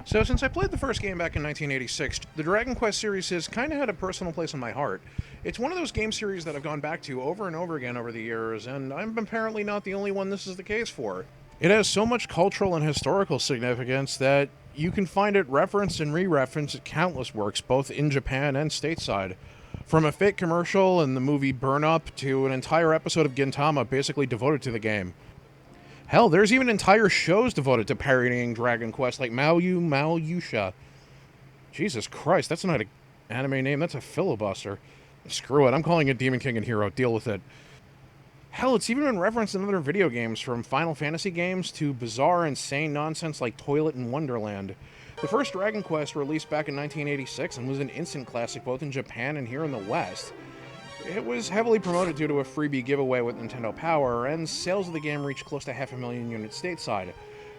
So since I played the first game back in 1986, the Dragon Quest series has kind of had a personal place in my heart. It's one of those game series that I've gone back to over and over again over the years, and I'm apparently not the only one this is the case for. It has so much cultural and historical significance that you can find it referenced and re-referenced at countless works, both in Japan and stateside. From a fake commercial in the movie Burn Up to an entire episode of Gintama basically devoted to the game. Hell, there's even entire shows devoted to parodying Dragon Quest, like Malyusha. Jesus Christ, that's not an anime name, that's a filibuster. Screw it, I'm calling it Demon King and Hero, deal with it. Hell, it's even been referenced in other video games, from Final Fantasy games to bizarre, insane nonsense like Toilet in Wonderland. The first Dragon Quest released back in 1986 and was an instant classic both in Japan and here in the West. It was heavily promoted due to a freebie giveaway with Nintendo Power, and sales of the game reached close to 500,000 units stateside,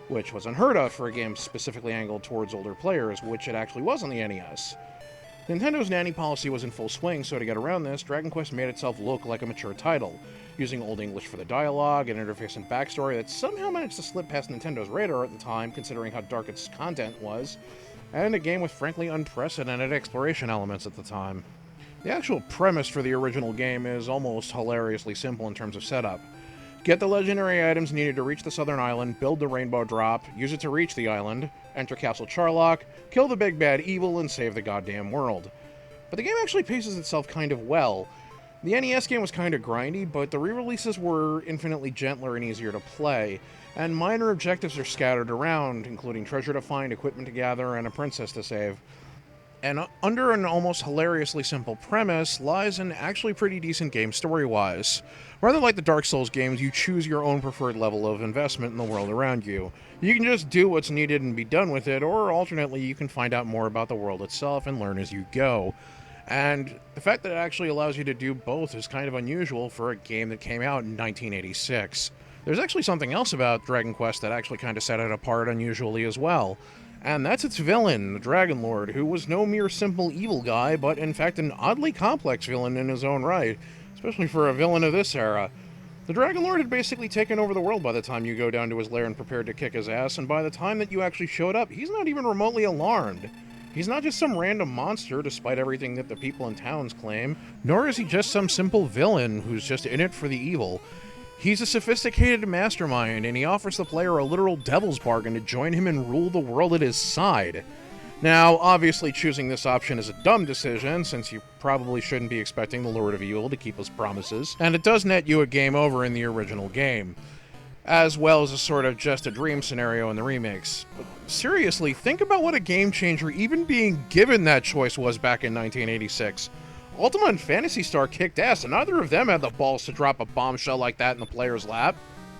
which was unheard of for a game specifically angled towards older players, which it actually was on the NES. Nintendo's nanny policy was in full swing, so to get around this, Dragon Quest made itself look like a mature title, using Old English for the dialogue, an interface and backstory that somehow managed to slip past Nintendo's radar at the time, considering how dark its content was, and a game with frankly unprecedented exploration elements at the time. The actual premise for the original game is almost hilariously simple in terms of setup. Get the legendary items needed to reach the southern island, build the rainbow drop, use it to reach the island, enter Castle Charlock, kill the big bad evil, and save the goddamn world. But the game actually paces itself kind of well. The NES game was kind of grindy, but the re-releases were infinitely gentler and easier to play, and minor objectives are scattered around, including treasure to find, equipment to gather, and a princess to save. And under an almost hilariously simple premise lies an actually pretty decent game story-wise. Rather like the Dark Souls games, you choose your own preferred level of investment in the world around you. You can just do what's needed and be done with it, or alternately you can find out more about the world itself and learn as you go. And the fact that it actually allows you to do both is kind of unusual for a game that came out in 1986. There's actually something else about Dragon Quest that actually kind of set it apart unusually as well. And that's its villain, the Dragon Lord, who was no mere simple evil guy, but in fact an oddly complex villain in his own right, especially for a villain of this era. The Dragon Lord had basically taken over the world by the time you go down to his lair and prepared to kick his ass, and by the time that you actually showed up, he's not even remotely alarmed. He's not just some random monster, despite everything that the people in towns claim, nor is he just some simple villain who's just in it for the evil. He's a sophisticated mastermind, and he offers the player a literal devil's bargain to join him and rule the world at his side. Now, obviously choosing this option is a dumb decision, since you probably shouldn't be expecting the Lord of Evil to keep his promises, and it does net you a game over in the original game, as well as a sort of just a dream scenario in the remakes. But seriously, think about what a game changer even being given that choice was back in 1986. Ultima and Phantasy Star kicked ass, and neither of them had the balls to drop a bombshell like that in the player's lap.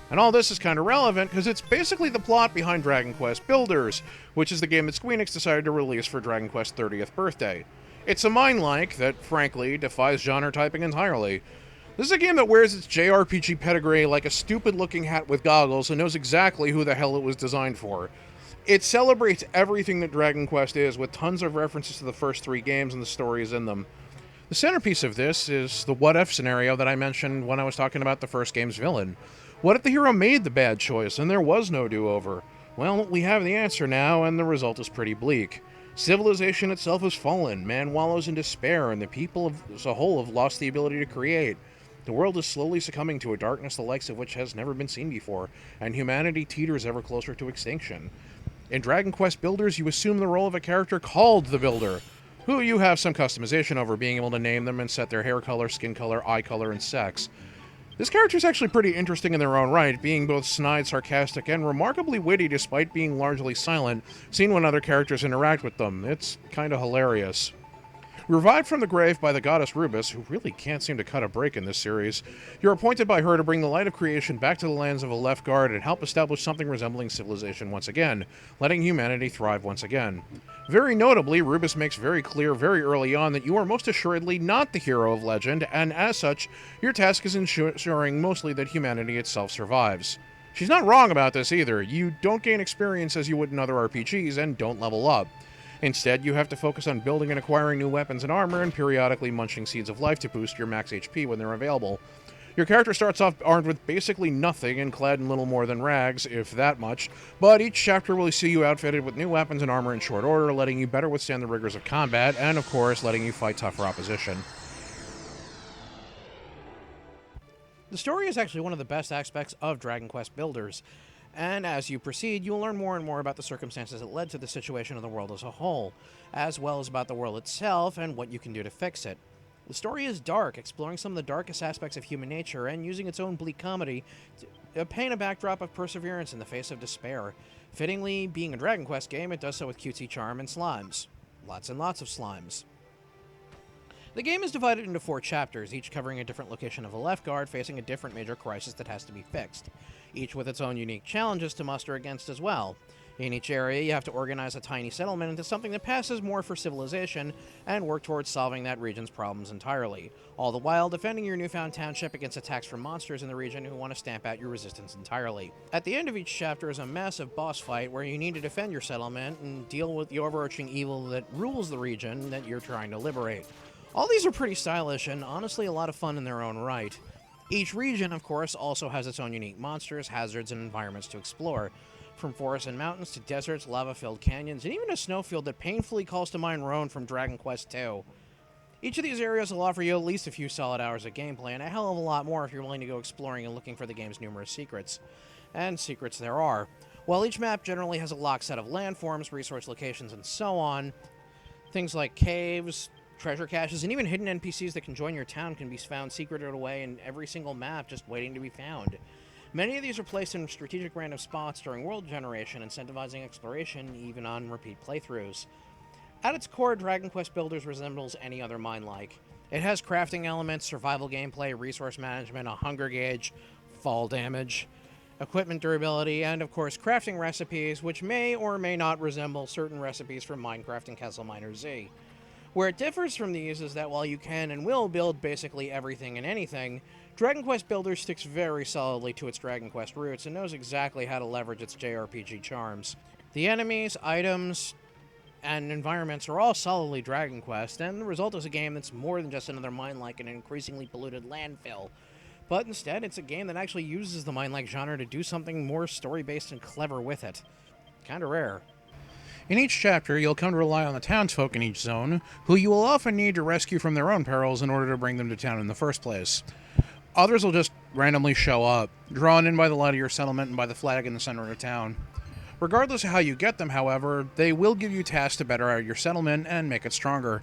And all this is kind of relevant because it's basically the plot behind Dragon Quest Builders, which is the game that Squeenix decided to release for Dragon Quest's 30th birthday. It's a mind-like that, frankly, defies genre typing entirely. This is a game that wears its JRPG pedigree like a stupid-looking hat with goggles and knows exactly who the hell it was designed for. It celebrates everything that Dragon Quest is, with tons of references to the first three games and the stories in them. The centerpiece of this is the what-if scenario that I mentioned when I was talking about the first game's villain. What if the hero made the bad choice and there was no do-over? Well, we have the answer now, and the result is pretty bleak. Civilization itself has fallen, man wallows in despair, and the people as a whole have lost the ability to create. The world is slowly succumbing to a darkness the likes of which has never been seen before, and humanity teeters ever closer to extinction. In Dragon Quest Builders, you assume the role of a character called the Builder, who you have some customization over, being able to name them and set their hair color, skin color, eye color, and sex. This character is actually pretty interesting in their own right, being both snide, sarcastic, and remarkably witty despite being largely silent, seen when other characters interact with them. It's kinda hilarious. Revived from the grave by the goddess Rubis, who really can't seem to cut a break in this series, you're appointed by her to bring the light of creation back to the lands of Alefgard and help establish something resembling civilization once again, letting humanity thrive once again. Very notably, Rubis makes very clear very early on that you are most assuredly not the hero of legend, and as such, your task is ensuring mostly that humanity itself survives. She's not wrong about this either. You don't gain experience as you would in other RPGs, and don't level up. Instead, you have to focus on building and acquiring new weapons and armor, and periodically munching seeds of life to boost your max HP when they're available. Your character starts off armed with basically nothing and clad in little more than rags, if that much, but each chapter will see you outfitted with new weapons and armor in short order, letting you better withstand the rigors of combat, and of course, letting you fight tougher opposition. The story is actually one of the best aspects of Dragon Quest Builders, and as you proceed, you will learn more and more about the circumstances that led to the situation of the world as a whole, as well as about the world itself and what you can do to fix it. The story is dark, exploring some of the darkest aspects of human nature and using its own bleak comedy to paint a backdrop of perseverance in the face of despair. Fittingly, being a Dragon Quest game, it does so with cutesy charm and slimes. Lots and lots of slimes. The game is divided into 4 chapters, each covering a different location of the left guard facing a different major crisis that has to be fixed, each with its own unique challenges to muster against as well. In each area, you have to organize a tiny settlement into something that passes more for civilization and work towards solving that region's problems entirely, all the while defending your newfound township against attacks from monsters in the region who want to stamp out your resistance entirely. At the end of each chapter is a massive boss fight where you need to defend your settlement and deal with the overarching evil that rules the region that you're trying to liberate. All these are pretty stylish and honestly a lot of fun in their own right. Each region, of course, also has its own unique monsters, hazards, and environments to explore. From forests and mountains to deserts, lava-filled canyons, and even a snowfield that painfully calls to mind Roan from Dragon Quest II. Each of these areas will offer you at least a few solid hours of gameplay, and a hell of a lot more if you're willing to go exploring and looking for the game's numerous secrets. And secrets there are. While each map generally has a locked set of landforms, resource locations, and so on, things like caves, treasure caches, and even hidden NPCs that can join your town can be found secreted away in every single map just waiting to be found. Many of these are placed in strategic random spots during world generation, incentivizing exploration even on repeat playthroughs. At its core, Dragon Quest Builders resembles any other mine-like. It has crafting elements, survival gameplay, resource management, a hunger gauge, fall damage, equipment durability, and of course crafting recipes, which may or may not resemble certain recipes from Minecraft and Castle Miner Z. Where it differs from these is that while you can and will build basically everything and anything, Dragon Quest Builders sticks very solidly to its Dragon Quest roots and knows exactly how to leverage its JRPG charms. The enemies, items, and environments are all solidly Dragon Quest, and the result is a game that's more than just another mine-like and increasingly polluted landfill. But instead, it's a game that actually uses the mine-like genre to do something more story-based and clever with it. Kinda rare. In each chapter, you'll come to rely on the townsfolk in each zone, who you will often need to rescue from their own perils in order to bring them to town in the first place. Others will just randomly show up, drawn in by the light of your settlement and by the flag in the center of the town. Regardless of how you get them, however, they will give you tasks to better out your settlement and make it stronger.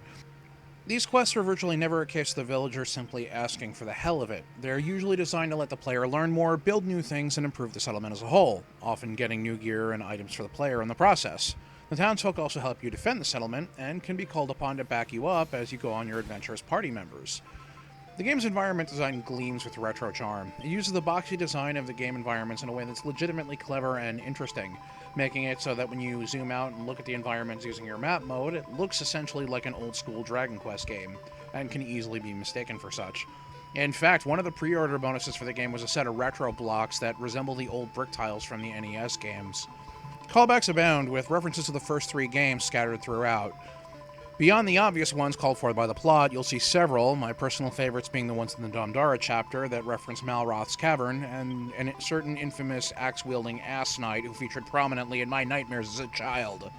These quests are virtually never a case of the villager simply asking for the hell of it. They're usually designed to let the player learn more, build new things, and improve the settlement as a whole, often getting new gear and items for the player in the process. The townsfolk also help you defend the settlement, and can be called upon to back you up as you go on your adventure as party members. The game's environment design gleams with retro charm. It uses the boxy design of the game environments in a way that's legitimately clever and interesting, making it so that when you zoom out and look at the environments using your map mode, it looks essentially like an old-school Dragon Quest game, and can easily be mistaken for such. In fact, one of the pre-order bonuses for the game was a set of retro blocks that resemble the old brick tiles from the NES games. Callbacks abound, with references to the first 3 games scattered throughout. Beyond the obvious ones called for by the plot, you'll see several, my personal favorites being the ones in the Domdara chapter that reference Malroth's Cavern, and a certain infamous axe-wielding ass knight who featured prominently in my nightmares as a child.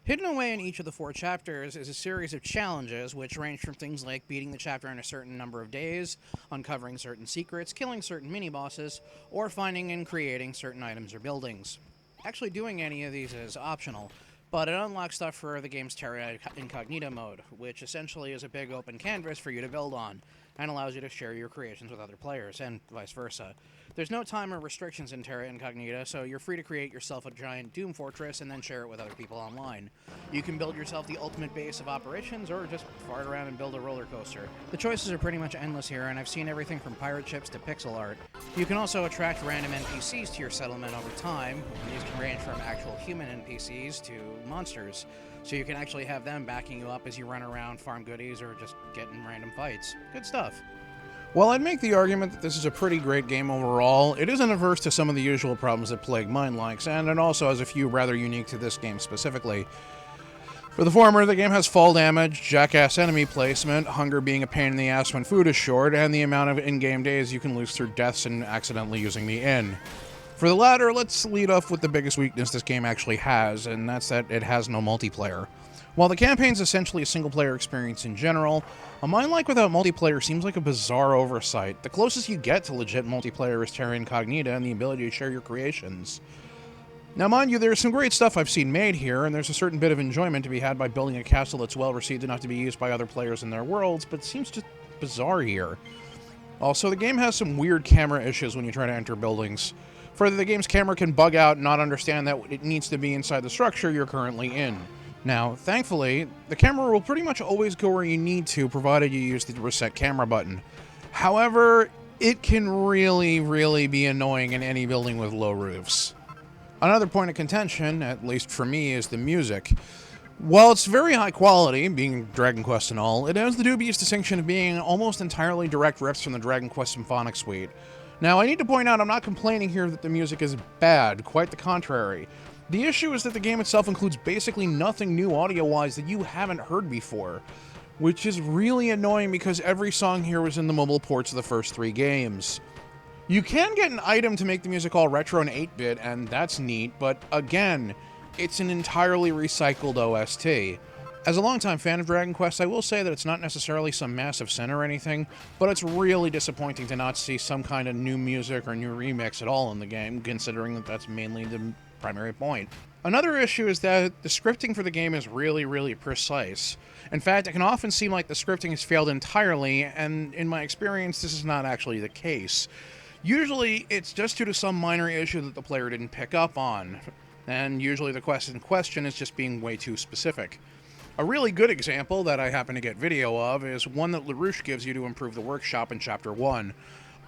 Hidden away in each of the 4 chapters is a series of challenges, which range from things like beating the chapter in a certain number of days, uncovering certain secrets, killing certain mini-bosses, or finding and creating certain items or buildings. Actually doing any of these is optional, but it unlocks stuff for the game's Terra Incognita mode, which essentially is a big open canvas for you to build on, and allows you to share your creations with other players, and vice versa. There's no time or restrictions in Terra Incognita, so you're free to create yourself a giant Doom fortress and then share it with other people online. You can build yourself the ultimate base of operations or just fart around and build a roller coaster. The choices are pretty much endless here, and I've seen everything from pirate ships to pixel art. You can also attract random NPCs to your settlement over time. These can range from actual human NPCs to monsters, so you can actually have them backing you up as you run around, farm goodies, or just get in random fights. Good stuff. While I'd make the argument that this is a pretty great game overall, it isn't averse to some of the usual problems that plague mine likes, and it also has a few rather unique to this game specifically. For the former, the game has fall damage, jackass enemy placement, hunger being a pain in the ass when food is short, and the amount of in-game days you can lose through deaths and accidentally using the inn. For the latter, let's lead off with the biggest weakness this game actually has, and that's that it has no multiplayer. While the campaign's essentially a single-player experience in general, a mine like without multiplayer seems like a bizarre oversight. The closest you get to legit multiplayer is Terra Incognita and the ability to share your creations. Now, mind you, there's some great stuff I've seen made here, and there's a certain bit of enjoyment to be had by building a castle that's well-received enough to be used by other players in their worlds, but it seems just bizarre here. Also, the game has some weird camera issues when you try to enter buildings. Further, the game's camera can bug out and not understand that it needs to be inside the structure you're currently in. Now, thankfully, the camera will pretty much always go where you need to, provided you use the reset camera button. However, it can really be annoying in any building with low roofs. Another point of contention, at least for me, is the music. While it's very high quality, being Dragon Quest and all, it has the dubious distinction of being almost entirely direct rips from the Dragon Quest Symphonic Suite. Now, I need to point out I'm not complaining here that the music is bad, quite the contrary. The issue is that the game itself includes basically nothing new audio-wise that you haven't heard before, which is really annoying because every song here was in the mobile ports of the first 3 games. You can get an item to make the music all retro and 8-bit, and that's neat, but again, it's an entirely recycled OST. As a longtime fan of Dragon Quest, I will say that it's not necessarily some massive sin or anything, but it's really disappointing to not see some kind of new music or new remix at all in the game, considering that that's mainly the primary point. Another issue is that the scripting for the game is really precise. In fact, it can often seem like the scripting has failed entirely, and in my experience, this is not actually the case. Usually, it's just due to some minor issue that the player didn't pick up on, and usually the quest in question is just being way too specific. A really good example that I happen to get video of is one that LaRouche gives you to improve the workshop in Chapter 1.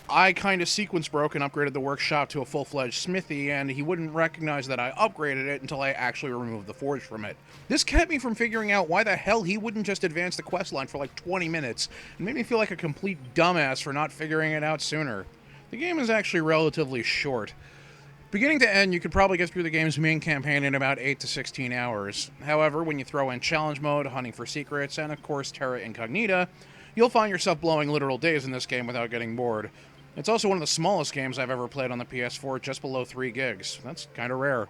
I kind of sequence broke and upgraded the workshop to a full-fledged smithy, and he wouldn't recognize that I upgraded it until I actually removed the forge from it. This kept me from figuring out why the hell he wouldn't just advance the questline for like 20 minutes, and made me feel like a complete dumbass for not figuring it out sooner. The game is actually relatively short. Beginning to end, you could probably get through the game's main campaign in about 8 to 16 hours. However, when you throw in challenge mode, hunting for secrets, and of course Terra Incognita, you'll find yourself blowing literal days in this game without getting bored. It's also one of the smallest games I've ever played on the PS4, just below 3 gigs. That's kind of rare.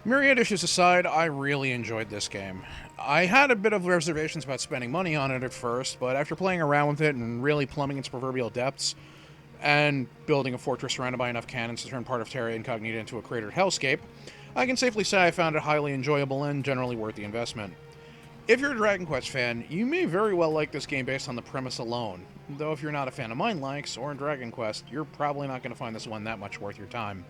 Myriad issues aside, I really enjoyed this game. I had a bit of reservations about spending money on it at first, but after playing around with it and really plumbing its proverbial depths, and building a fortress surrounded by enough cannons to turn part of Terra Incognita into a cratered hellscape, I can safely say I found it highly enjoyable and generally worth the investment. If you're a Dragon Quest fan, you may very well like this game based on the premise alone, though if you're not a fan of mine likes or Dragon Quest, you're probably not going to find this one that much worth your time.